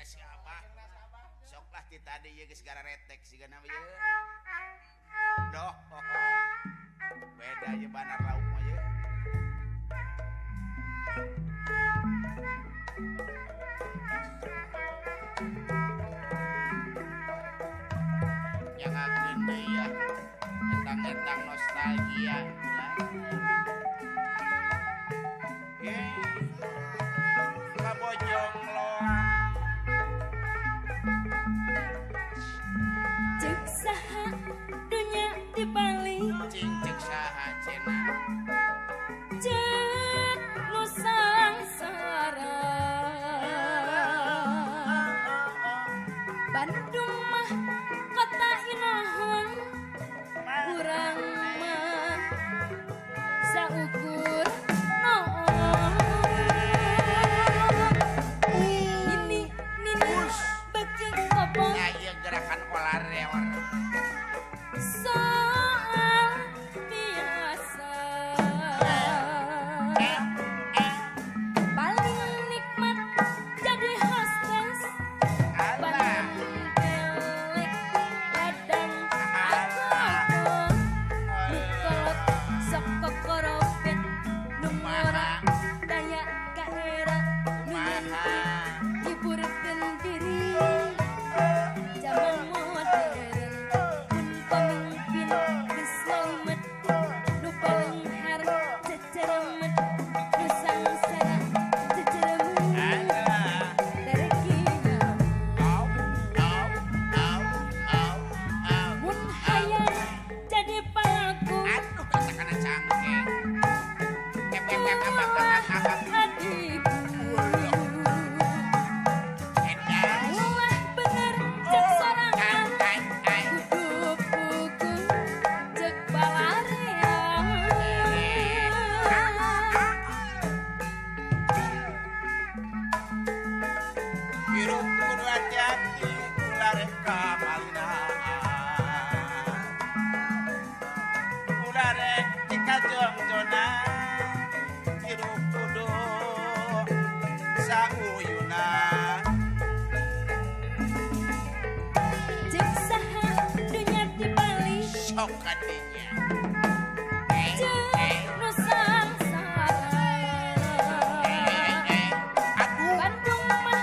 siapa soklah ti tadi ye geus gara retek sigana ye doh beda ye banar lauk mah ye yang akeun deui ya entang-entang nostalgia kabojong loa cek saha dunya dibalik cing cek saha cenah cek nu sangsara Bandung mah kota inohon urang mah saukur gerakan olareor soal biasa paling nikmat jadi hostess badan pelek ladang aku nukolot sok kokoropet numora daya kaera nunya hiburkeun diri zaman modern pun pemimpin geus ngalimet nu palenghar ceceremet nu sangsara ceceremet darekinya mun hayang jadi pelaku aduh kana cangkeng hirup kudu hati-hati ular kamalinaan ular jika jongjonan hirup kudu sauyunan cek saha dunya dibalik sok kadinya cek nu sangsara Bandung mah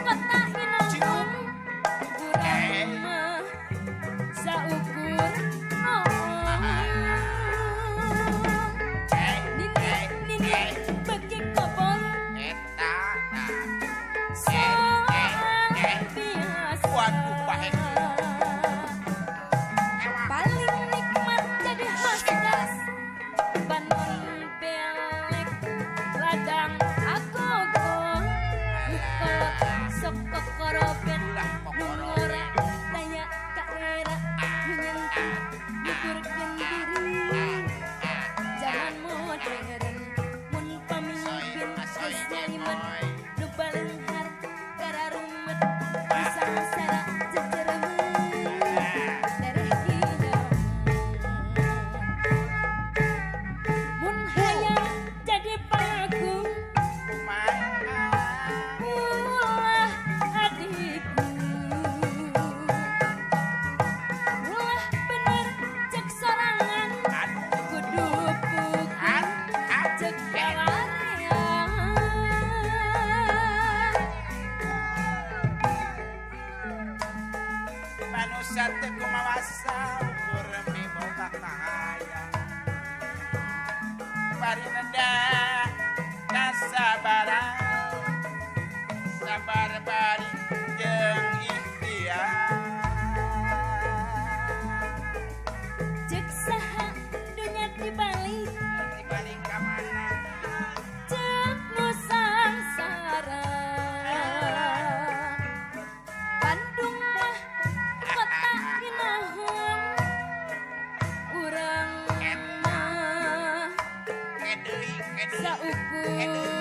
kota inohon urang mah saukur nini bagi kobong eta soal biasa waduh bahe paling nikmat jadi hostess banon pelek ladang agogo nukolot sok kokoropet nungora daya kaera nyentuh nyukurkeun diri zaman modern mun pamimpin geus ngalimet nu balenghar kararumet nu sangsara ceceremet darekinya mun hayang jadi pelaku ulah adikku ulah bener cek sorangan kudu pukan cek balareang manusia teu kumawasa ukur miboga kahayang bari nenda kasabaran sabar bari jeung ikhtiar cek saha dunya dibalik dibalik ka mana cek nu sangsara Bandung mah kota inohon urang mah kedeui saukur